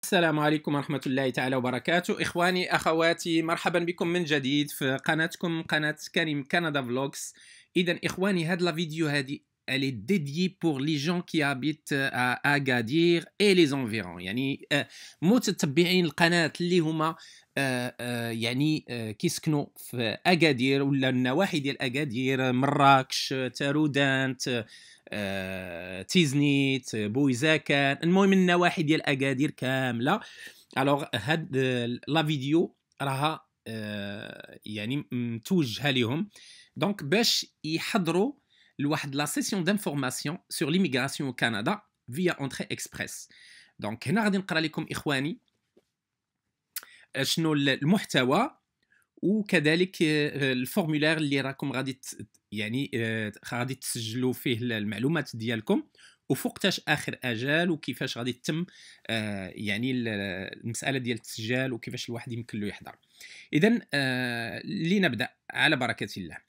السلام عليكم ورحمة الله تعالى وبركاته. إخواني أخواتي، مرحبا بكم من جديد في قناتكم، قناة كريم كندا فلوجز. إذا إخواني، هاد لا فيديو هادي elle est dédiée pour les gens qui habitent à Agadir et les environs. يعني متتبعين القناة اللي هما يعني كيسكنوا في أكادير ولا النواحي ديال أكادير، مراكش، تارودانت، تيزنيت، بويزاكان، المهم النواحي ديال أكادير كاملة. الوغ هاد لا فيديو راها يعني متوجهه لهم، دونك باش يحضروا لواحد لا سيسيون دانفورماسيون سور ليميغراسيون كندا فيا اونتري اكسبريس. دونك هنا غادي نقرا لكم اخواني شنو المحتوى، وكذلك الفورمولير اللي راكم غادي يعني غادي تسجلوا فيه المعلومات ديالكم، وفوقتاش اخر اجال، وكيفاش غادي تتم يعني المساله ديال التسجيل، وكيفاش الواحد يمكن له يحضر. اذا لنبدا على بركه الله.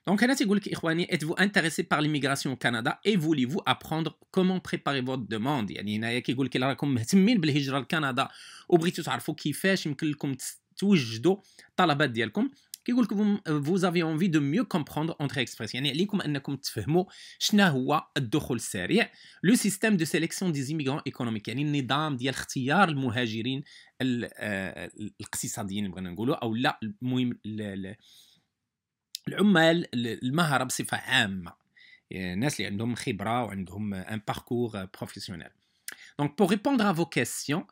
Donc, هنا تيقول لك إخواني: êtes-vous intéressé par l'immigration au Canada et voulez-vous apprendre comment préparer votre demande؟ يعني هنايا كيقول لك راكم مهتمين بالهجرة لكندا وبغيتوا تعرفوا كيفاش يمكن لكم توجدوا الطلبات ديالكم. كيقول لكم vous avez envie de mieux comprendre Entrée Express، يعني عليكم أنكم تفهموا شنو هو الدخول السريع. لو سيستيم دو سيليكسيون دي زيميغرون ايكونوميك، يعني النظام ديال اختيار المهاجرين الاقتصاديين بغينا نقولوا، او لا المهم العمال المهرة بصفة عامة، الناس اللي عندهم خبرة وعندهم ان باركور بروفيسيونيل. دونك بور ريبوندر ا فو كيسيون،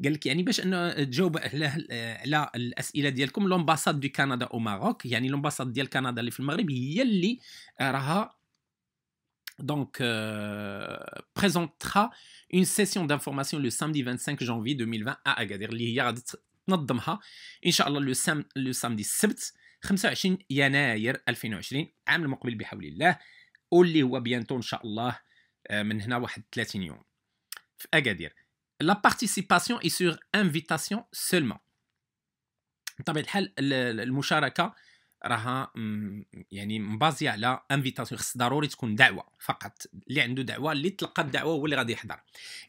قال لك يعني باش انه تجاوب على الاسئله ديالكم، لومباساد دو كندا او ماروك، يعني لومباساد ديال كندا اللي في المغرب هي اللي راها دونك بريزونترا اون سيسيون دانفورماسيون لو سامدي 25 جانفي 2020 ا اكادير، اللي هي غادي تنظمها ان شاء الله لو سامدي السبت 25 يناير 2020 عام المقبل بحول الله، واللي هو بيانتو ان شاء الله من هنا واحد 30 يوم في اكادير. لا بارتيسيباسيون اي سور انفيتاسيون سولمون، بطبيعه الحال المشاركه راها يعني مبازيه على انفيتاسيون، خص ضروري تكون دعوه فقط، اللي عنده دعوه اللي تلقى الدعوه هو اللي غادي يحضر.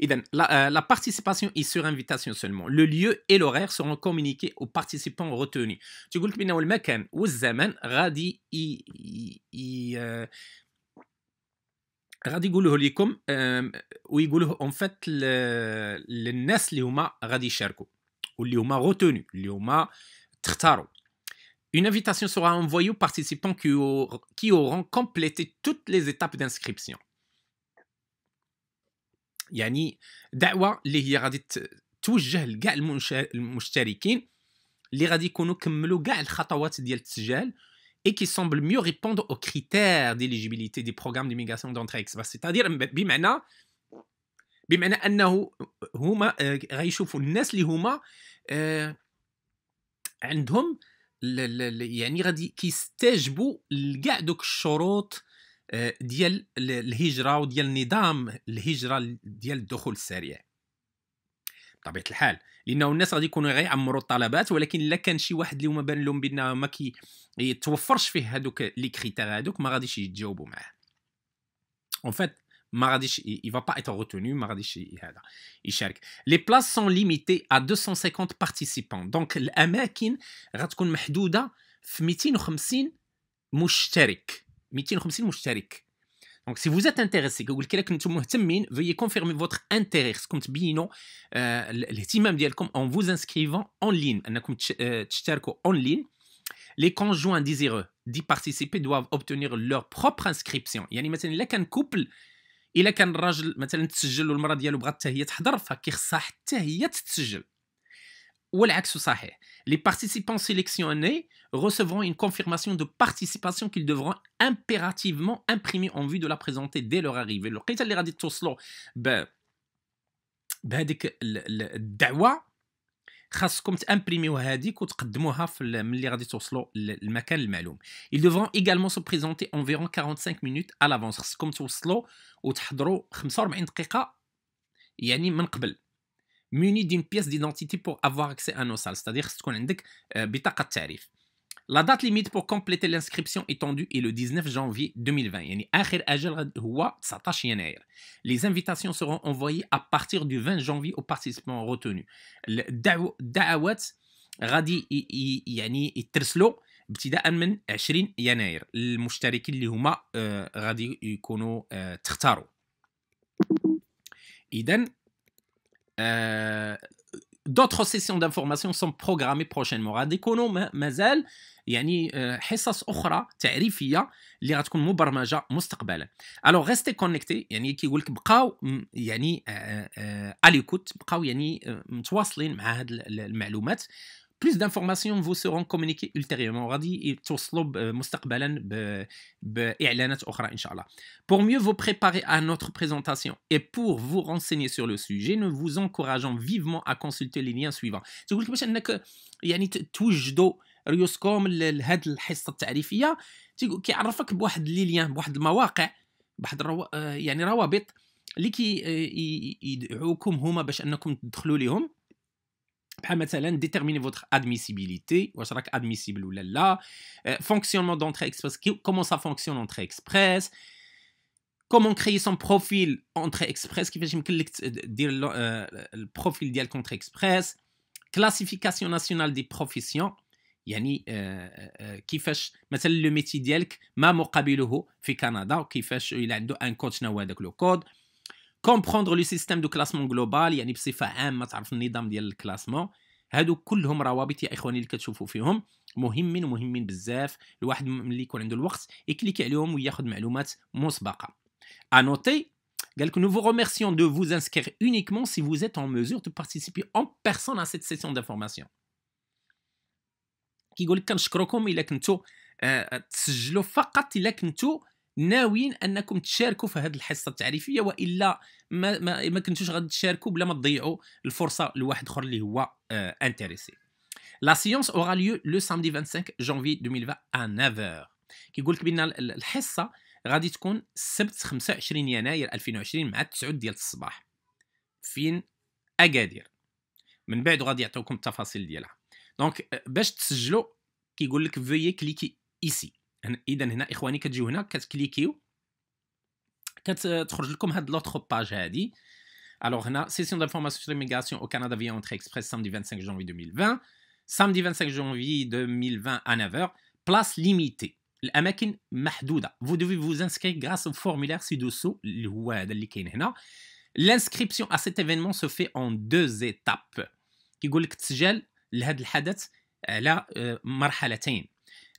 اذا لا بارتيسيباسيون اي سور انفيتاسيون سولمون، لو ليو اي لوغير سورون كومونيكي او بارتيسيبون روتوني. تيقول لك بانه المكان والزمان غادي غادي يقولوه لكم ويقولوه اون فات للناس اللي هما غادي يشاركوا واللي هما روتوني، اللي هما تختاروا. Une invitation sera envoyée aux participants qui auront complété toutes les étapes d'inscription. يعني دعوة اللي هي غادي توجه لكاع المشتركين اللي غادي يكونوا كملوا كاع الخطوات ديال التسجيل et qui semblent mieux répondre aux critères d'éligibilité des programmes d'immigration d'entrée express. C'est-à-dire بمعنى انه هما غيشوفوا الناس اللي هما عندهم يعني غادي كيستجبوا لكاع دوك الشروط ديال الهجره وديال نظام الهجره ديال الدخول السريع بطبيعه الحال، لانه الناس غادي يكونوا غيعمروا الطلبات، ولكن الا كان شي واحد اللي هما بان لهم بان ما كيتوفرش فيه هذوك لي كريتير هذوك ما غاديش يتجاوبوا معاه. اون فيت ما غاديش il va pas être retenu، ما غاديش هذا يشارك. لي بلاص سون ليميتي ا 250 بارتيسيبون، دونك الاماكن غتكون محدوده في 250 مشترك، 250 مشترك. دونك سي فوز ات انتريسي، كيقول لك الا كنتم مهتمين فيي كونفيرمي فوتر انتيري، خصكم تبينوا الاهتمام ديالكم اون فوز انسكريفون اون لين، انكم تشتركوا اون لين. Les conjoints désireux d'y participer doivent obtenir leur propre inscription. يعني مثلا الا كان كوبل، الا كان الراجل مثلا تسجل والمراه ديالو بغات حتى هي تحضر، فكيخصها حتى هي تتسجل، والعكس صحيح. Les participants sélectionnés recevront une confirmation de participation qu'ils devront impérativement imprimer en vue de la présenter dès leur arrivée. الوقيته اللي غادي توصلوا بهذيك الدعوه خاصكم تامبريميو هذيك وتقدموها في ملي غادي توصلوا للمكان المعلوم. Ils devront également se présenter environ 45 minutes à l'avance، خاصكم توصلوا وتحضروا 45 دقيقه يعني من قبل. Muni d'une pièce d'identité pour avoir accès à nos salles، c'est-à-dire خاص تكون عندك بطاقه تعريف. La date limite pour compléter l'inscription étendue est le 19 janvier 2020. يعني آخر أجل هو 19 يناير. Les invitations seront envoyées à partir du 20 janvier aux participants retenus. الدعوات غادي يعني يترسلوا ابتداء من 20 يناير. المشتركين اللي هما غادي يكونوا تختاروا. إذن d'autres sessions d'information sont programmées prochainement. غادي يكونوا مازال يعني حصص اخرى تعريفيه اللي غتكون مبرمجه مستقبلا. alors restez connectés يعني كيقول لك بقاو يعني اليكوت بقاو يعني متواصلين مع هاد المعلومات. Plus d'informations vous seront communiquées ultérieurement. غادي يتوصلوا مستقبلا باعلانات اخرى ان شاء الله. Pour mieux vous préparer à notre présentation et pour vous renseigner sur le sujet, nous vous encourageons vivement à consulter les liens suivants. تقول لك باش انك يعني توجدوا ريوسكم لهاد الحصه التعريفيه كيعرفك بواحد لي ليان بواحد المواقع بواحد يعني روابط اللي يدعوكم هما باش انكم تدخلوا ليهم. بحال مثلا déterminer votre admissibilité واش راك admissible ولا لا. fonctionnement d'entrée express comment ça fonctionne entrée express. comment créer son profil entrée express كيفاش يمكن لك دير البروفيل ديالك entrée express. classification nationale des professions يعني كيفاش مثلا لو ميتي ديالك ما مقابله في كندا وكيفاش الى عنده ان كود شنو هو هذاك لو كود. comprendre le système de classement global يعني بصفه عامه تعرف النظام ديال الكلاسمون. هادو كلهم روابط يا اخواني اللي كتشوفوا فيهم مهمين بزاف. الواحد ملي يكون عنده الوقت يكليك عليهم وياخذ معلومات مسبقه. à noter قال لك nous vous remercions de vous inscrire uniquement si vous êtes en mesure de participer en personne à cette session d'information. كيقول لك كنشكركم الا كنتو تسجلوا فقط الا كنتو ناويين انكم تشاركوا في هذه الحصه التعريفيه والا ما كنتوش غادي تشاركوا بلا ما تضيعوا الفرصه لواحد اخر اللي هو انتريسي. La séance aura lieu le samedi 25 janvier 2020 à 9h. كيقول لك بان الحصه غادي تكون السبت 25 يناير 2020 مع 9 ديال الصباح فين اكادير. من بعد غادي يعطيوكم التفاصيل ديالها. دونك باش تسجلوا كيقول لك فيي كليكي ايسي. اذا هنا اخواني كتجيو هنا كتكليكيو كتخرج لكم هاد لوطخ باج هادي. الوغ هنا سيسيون d'information sur l'immigration au Canada via entrée express samedi 25 janvier 2020 samedi 25 janvier 2020 à 9h. place limitée الاماكن محدوده. vous devez vous inscrire grâce au formulaire ci-dessous اللي هو هذا اللي كاين هنا. l'inscription à cet événement se fait en 2 étapes. كيقول لك التسجيل لهذا الحدث على مرحلتين.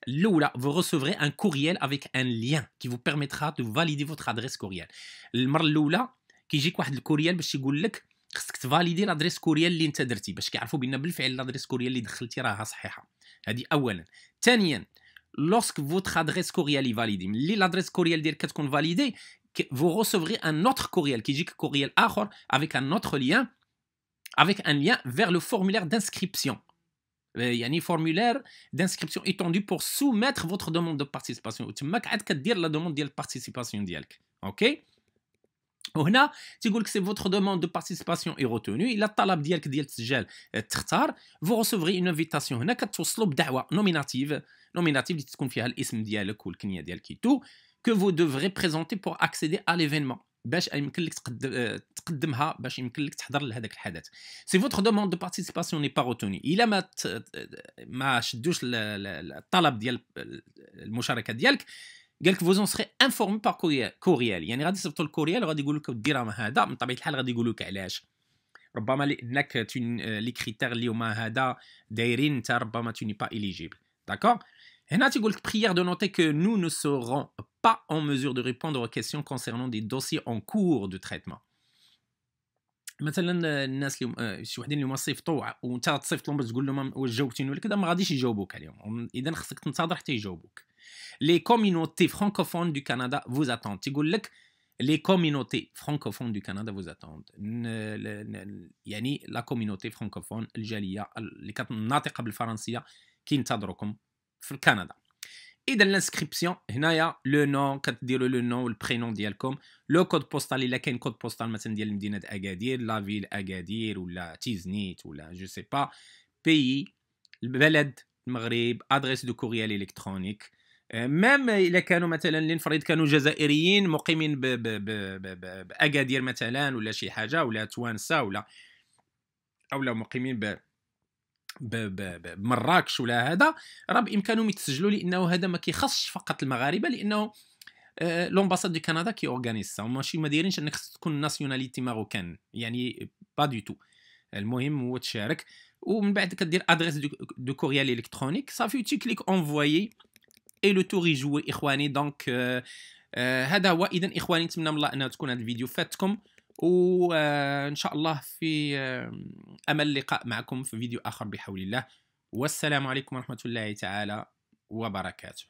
L'oula, vous recevrez un courriel avec un lien qui vous permettra de valider votre adresse courriel. المره الاولى كيجيك واحد الكوريال باش يقول لك خصك تفاليدي لادريس كوريال اللي انت درتي باش كيعرفوا بان بالفعل لادريس كوريال اللي دخلتي راها صحيحه. هذه اولا. ثانيا lorsque votre adresse courriel est validée ملي لادريس كوريال ديالك كتكون فاليدي vous recevrez un autre courriel كيجيك كوريال اخر avec un autre lien avec un lien vers le formulaire d'inscription. يعني formulaire d'inscription étendue pour soumettre votre demande de participation. تماك عاد كدير لا دوموند ديال البارتيسيباسيون ديالك. اوكي وهنا تيقول لك سي فوتر دوموند دو بارتيسيباسيون اي روتوني. الا الطلب ديالك ديال التسجيل تختار فو ريسيفري اون انفيتاسيون. هنا كتوصلوا بدعوه نوميناتيف اللي تكون فيها الاسم ديالك والكنيه ديالك تو que vous devrez présenter pour accéder à l'événement باش يمكن لك تقدمها باش يمكن لك تحضر لهذاك الحدث. سي فوتر دوموند دو بارتيسيباسيون ني با روتوني. الا ما شدوش الطلب ديال المشاركه ديالك قال لك فوزون سري انفورمي بار كوريال. يعني غادي يصيفطوا الكوريال وغادي يقولوا لك دير هذا من طبيعه الحال غادي يقولوا لك علاش. ربما لانك لي كريتير اللي هما هذا دايرين انت ربما توني با اليجيبل. داكور. هنا تيقول لك prière de noter que nous ne serons pas en mesure de répondre aux questions concernant des dossiers en cours de traitement. مثلا الناس اللي شي وحدين اللي هما صيفطوا وانت تصيفط لهم باش تقول لهم واش جاوبتيني ولا كذا ما غاديش يجاوبوك عليهم. اذا خصك تنتظر حتى يجاوبوك. Les communautés francophones du Canada vous attendent. تيقول لك les communautés francophones du Canada vous attendent. يعني la communauté francophone الجاليه اللي كتناطقه بالفرنسيه كينتظروكم في كندا. اذا الانسكريبسيون هنايا لو نون كديروا لو نون والبرينون ديالكم. لو كود بوستال الا كاين كود بوستال مثلا ديال مدينه اكادير لا فيل اكادير ولا تيزنيت ولا جو سي با بيي البلد المغرب ادريس دو كوريال الكترونيك. ميم الا كانوا مثلا لنفرض كانوا جزائريين مقيمين باكادير مثلا ولا شي حاجه، ولا توانسه، ولا مقيمين بمراكش ولا هذا، راه بامكانهم يتسجلوا، لانه هذا ما كيخصش فقط المغاربه، لانه لومباساد دو كندا كي اورغانيز سا، ماشي ما دايرينش انك خصك تكون ناسيوناليتي ماروكان، يعني با دو تو. المهم هو تشارك، ومن بعد كدير ادريس دو كوريال الكترونيك صافي، تيكليك انفويي اي لو تور يجوي اخواني. دونك هذا هو. اذا اخواني نتمنى من الله ان تكون هذا الفيديو فاتكم، وان شاء الله في امل اللقاء معكم في فيديو اخر بحول الله. والسلام عليكم ورحمه الله تعالى وبركاته.